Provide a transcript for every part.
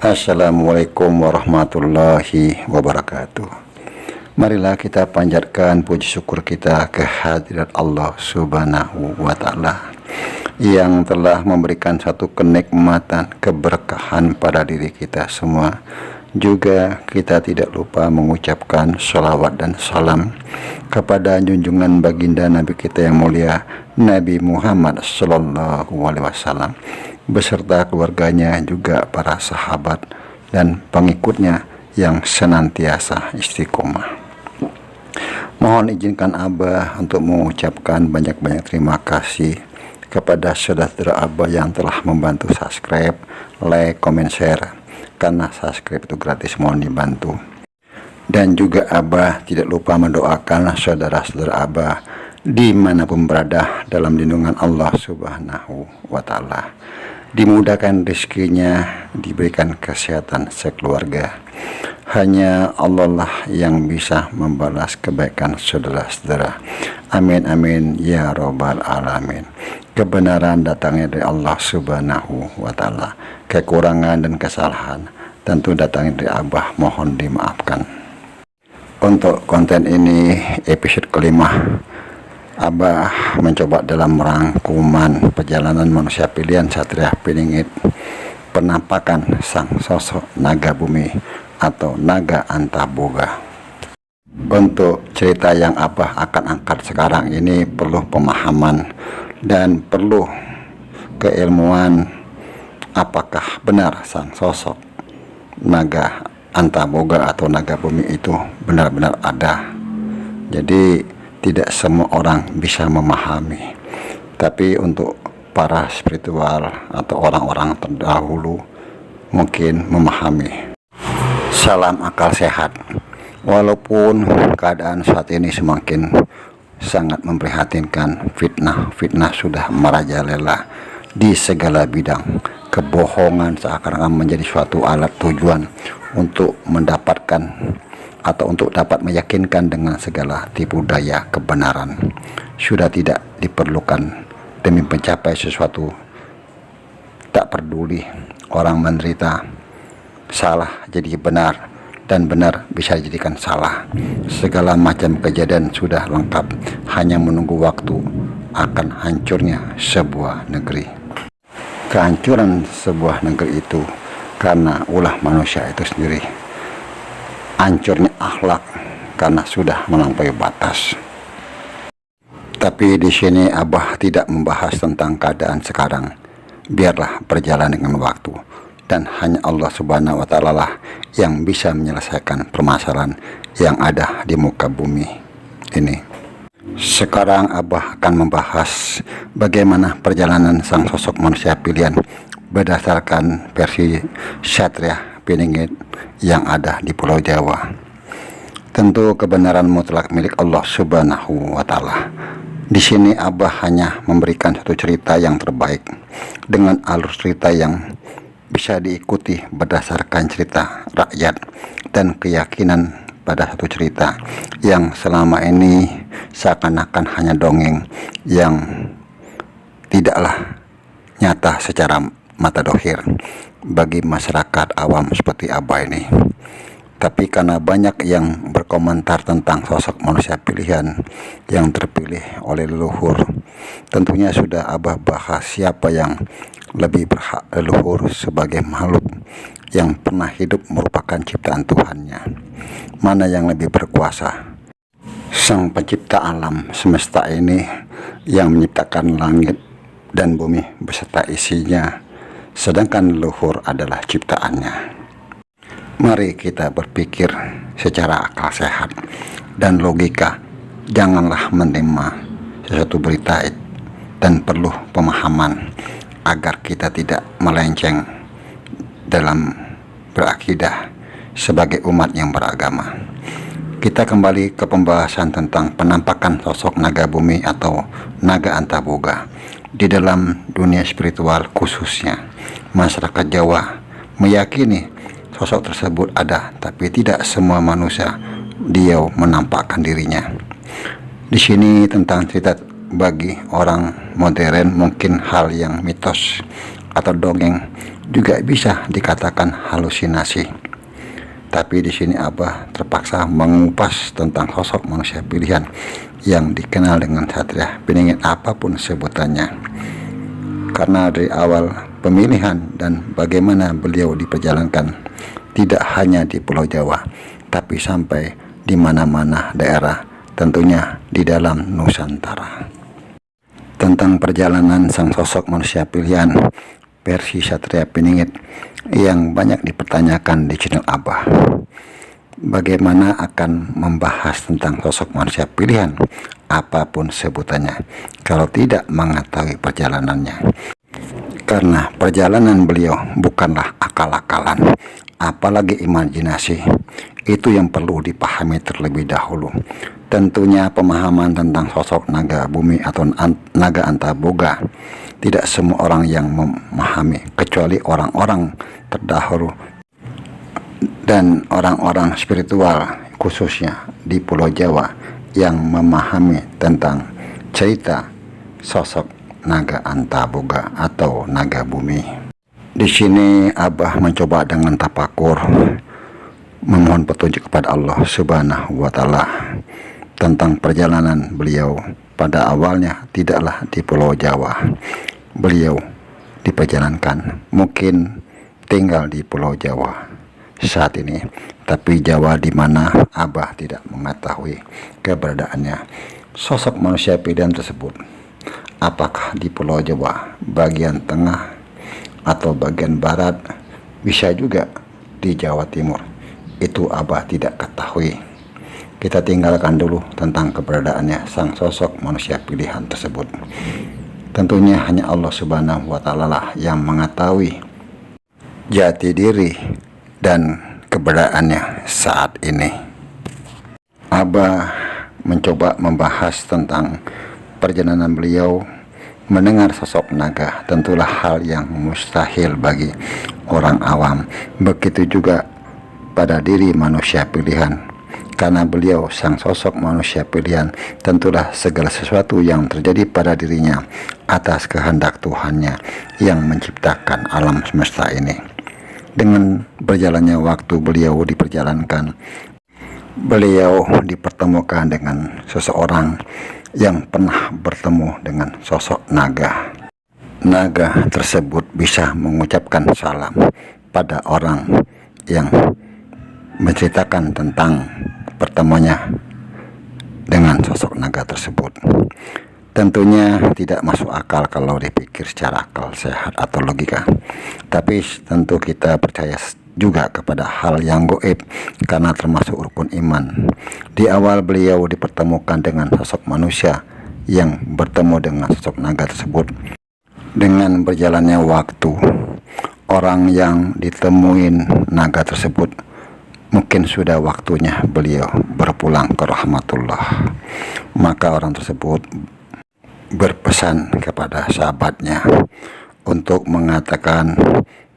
Assalamualaikum warahmatullahi wabarakatuh. Marilah kita panjatkan puji syukur kita kehadirat Allah Subhanahu wa Ta'ala yang telah memberikan satu kenikmatan, keberkahan pada diri kita semua. Juga kita tidak lupa mengucapkan sholawat dan salam kepada junjungan baginda Nabi kita yang mulia, Nabi Muhammad Sallallahu Alaihi Wasallam, beserta keluarganya, juga para sahabat dan pengikutnya yang senantiasa istiqomah. Mohon izinkan Abah untuk mengucapkan banyak-banyak terima kasih kepada saudara Abah yang telah membantu subscribe, like, komen, share. Karena subscribe itu gratis, mohon dibantu. Dan juga Abah tidak lupa mendoakan saudara-saudara Abah dimanapun berada dalam lindungan Allah Subhanahu wa Ta'ala, dimudahkan rezekinya, diberikan kesehatan sekeluarga. Hanya Allah lah yang bisa membalas kebaikan saudara-saudara. Amin amin ya robbal alamin. Kebenaran datangnya dari Allah Subhanahu wa Ta'ala. Kekurangan dan kesalahan tentu datangnya dari Abah, mohon dimaafkan. Untuk konten ini episode kelima, Abah mencoba dalam rangkuman perjalanan manusia pilihan Satria Piningit, penampakan sang sosok naga bumi atau naga Antaboga. Untuk cerita yang Abah akan angkat sekarang ini perlu pemahaman dan perlu keilmuan, apakah benar sang sosok naga Antaboga atau naga bumi itu benar-benar ada. Jadi tidak semua orang bisa memahami, tapi untuk para spiritual atau orang-orang terdahulu mungkin memahami. Salam akal sehat. Walaupun keadaan saat ini semakin sangat memprihatinkan, fitnah sudah merajalela di segala bidang. Kebohongan seakan-akan menjadi suatu alat tujuan untuk mendapatkan atau untuk dapat meyakinkan dengan segala tipu daya kebenaran. Sudah tidak diperlukan demi mencapai sesuatu. Tak peduli orang menderita, salah jadi benar dan benar bisa dijadikan salah. Segala macam kejadian sudah lengkap, hanya menunggu waktu akan hancurnya sebuah negeri. Kehancuran sebuah negeri itu karena ulah manusia itu sendiri. Hancurnya akhlak karena sudah melampaui batas. Tapi di sini Abah tidak membahas tentang keadaan sekarang. Biarlah berjalan dengan waktu, dan hanya Allah Subhanahu wa Ta'ala lah yang bisa menyelesaikan permasalahan yang ada di muka bumi ini. Sekarang Abah akan membahas bagaimana perjalanan sang sosok manusia pilihan berdasarkan versi Satria Piningit yang ada di Pulau Jawa. Tentu kebenaran mutlak milik Allah Subhanahu wa Ta'ala. Di sini Abah hanya memberikan satu cerita yang terbaik dengan alur cerita yang bisa diikuti berdasarkan cerita rakyat dan keyakinan pada satu cerita yang selama ini seakan-akan hanya dongeng yang tidaklah nyata secara mata dohir bagi masyarakat awam seperti Abah ini. Tapi karena banyak yang berkomentar tentang sosok manusia pilihan yang terpilih oleh leluhur, tentunya sudah Abah bahas siapa yang lebih berhak leluhur sebagai makhluk yang pernah hidup merupakan ciptaan Tuhannya. Mana yang lebih berkuasa? Sang pencipta alam semesta ini yang menciptakan langit dan bumi beserta isinya, sedangkan leluhur adalah ciptaannya. Mari kita berpikir secara akal sehat dan logika. Janganlah menerima sesuatu berita dan perlu pemahaman agar kita tidak melenceng dalam berakidah sebagai umat yang beragama. Kita kembali ke pembahasan tentang penampakan sosok naga bumi atau naga Antaboga. Di dalam dunia spiritual khususnya, masyarakat Jawa meyakini sosok tersebut ada, tapi tidak semua manusia dia menampakkan dirinya. Di sini tentang cerita bagi orang modern mungkin hal yang mitos atau dongeng juga bisa dikatakan halusinasi. Tapi di sini Abah terpaksa mengupas tentang sosok manusia pilihan yang dikenal dengan Satria Piningit apapun sebutannya. Karena dari awal pemilihan dan bagaimana beliau diperjalankan tidak hanya di Pulau Jawa, tapi sampai di mana-mana daerah, tentunya di dalam Nusantara. Tentang perjalanan sang sosok manusia pilihan versi Satria Piningit yang banyak dipertanyakan di channel Abah. Bagaimana akan membahas tentang sosok manusia pilihan apapun sebutannya kalau tidak mengetahui perjalanannya? Karena perjalanan beliau bukanlah akal-akalan, apalagi imajinasi. Itu yang perlu dipahami terlebih dahulu. Tentunya pemahaman tentang sosok naga bumi atau naga antaboga tidak semua orang yang memahami, kecuali orang-orang terdahulu dan orang-orang spiritual khususnya di Pulau Jawa yang memahami tentang cerita sosok naga antaboga atau naga bumi. Di sini Abah mencoba dengan tapakur memohon petunjuk kepada Allah Subhanahu wa Ta'ala tentang perjalanan beliau. Pada awalnya tidaklah di Pulau Jawa beliau diperjalankan, mungkin tinggal di Pulau Jawa saat ini, tapi Jawa di mana Abah tidak mengetahui keberadaannya. Sosok manusia pilihan tersebut apakah di Pulau Jawa bagian tengah atau bagian barat, bisa juga di Jawa Timur, itu Abah tidak ketahui. Kita tinggalkan dulu tentang keberadaannya sang sosok manusia pilihan tersebut. Tentunya hanya Allah Subhanahu wa Ta'ala lah yang mengetahui jati diri dan keberadaannya saat ini. Abah mencoba membahas tentang perjalanan beliau mendengar sosok naga, tentulah hal yang mustahil bagi orang awam. Begitu juga pada diri manusia pilihan. Karena beliau sang sosok manusia pilihan, tentulah segala sesuatu yang terjadi pada dirinya atas kehendak Tuhannya yang menciptakan alam semesta ini. Dengan berjalannya waktu beliau diperjalankan, beliau dipertemukan dengan seseorang yang pernah bertemu dengan sosok naga. Naga tersebut bisa mengucapkan salam pada orang yang menceritakan tentang pertemuannya dengan sosok naga tersebut. Tentunya tidak masuk akal kalau dipikir secara akal sehat atau logika, tapi tentu kita percaya juga kepada hal yang gaib karena termasuk rukun iman. Di awal beliau dipertemukan dengan sosok manusia yang bertemu dengan sosok naga tersebut. Dengan berjalannya waktu, orang yang ditemuin naga tersebut mungkin sudah waktunya beliau berpulang ke rahmatullah. Maka orang tersebut berpesan kepada sahabatnya untuk mengatakan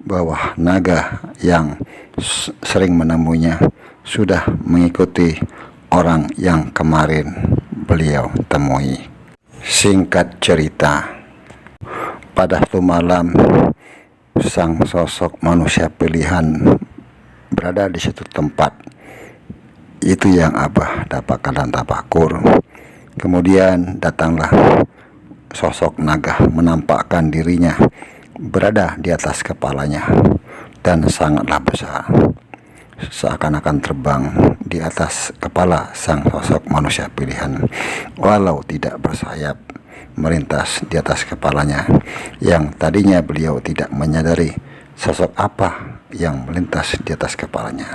bahwa naga yang sering menemuinya sudah mengikuti orang yang kemarin beliau temui. Singkat cerita, pada suatu malam sang sosok manusia pilihan berada di suatu tempat. Itu yang Abah dapatkan dan tafakur. Kemudian datanglah sosok naga menampakkan dirinya berada di atas kepalanya dan sangatlah besar, seakan-akan terbang di atas kepala sang sosok manusia pilihan, walau tidak bersayap, melintas di atas kepalanya yang tadinya beliau tidak menyadari sosok apa yang melintas di atas kepalanya.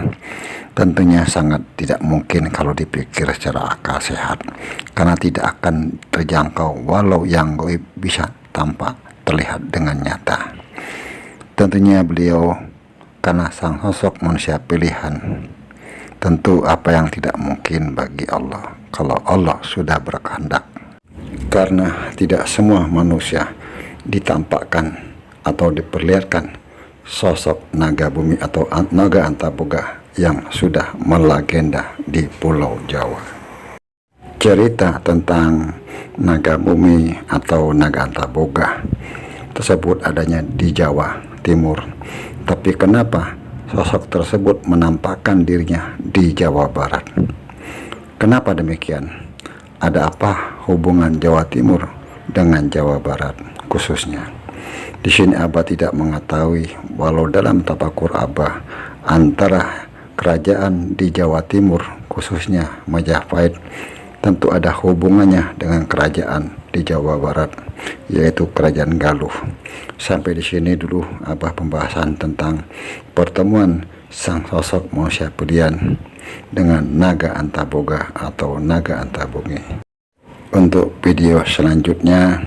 Tentunya sangat tidak mungkin kalau dipikir secara akal sehat, karena tidak akan terjangkau walau yang gaib bisa tampak terlihat dengan nyata. Tentunya beliau karena sang sosok manusia pilihan, tentu apa yang tidak mungkin bagi Allah kalau Allah sudah berkehendak. Karena tidak semua manusia ditampakkan atau diperlihatkan sosok naga bumi atau naga antaboga yang sudah melegenda di Pulau Jawa. Cerita tentang naga bumi atau naga antaboga tersebut adanya di Jawa Timur. Tapi kenapa sosok tersebut menampakkan dirinya di Jawa Barat? Kenapa demikian? Ada apa hubungan Jawa Timur dengan Jawa Barat khususnya? Di sini Abah tidak mengetahui, walau dalam tafakur Abah antara kerajaan di Jawa Timur khususnya Majapahit tentu ada hubungannya dengan kerajaan di Jawa Barat, yaitu Kerajaan Galuh. Sampai di sini dulu Abah pembahasan tentang pertemuan sang sosok manusia pilihan dengan naga Antaboga atau naga Antabonge. Untuk video selanjutnya,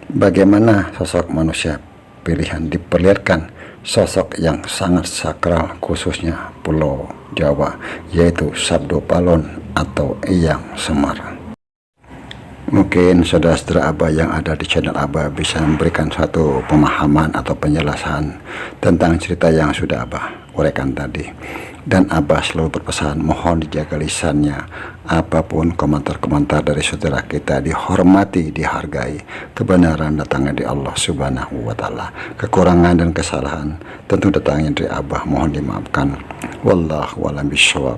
bagaimana sosok manusia pilihan diperlihatkan, sosok yang sangat sakral khususnya Pulau Jawa, yaitu Sabdo Palon atau Eyang Semar. Mungkin saudara-saudara Abah yang ada di channel Abah bisa memberikan suatu pemahaman atau penjelasan tentang cerita yang sudah Abah uraikan tadi. Dan Abah selalu berpesan, mohon dijaga lisannya. Apapun komentar-komentar dari saudara kita dihormati, dihargai. Kebenaran datangnya dari Allah Subhanahu wa Ta'ala. Kekurangan dan kesalahan tentu datangnya dari Abah, mohon dimaafkan. Wallahu a'lam bishawab.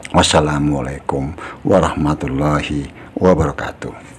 Wassalamualaikum warahmatullahi wabarakatuh.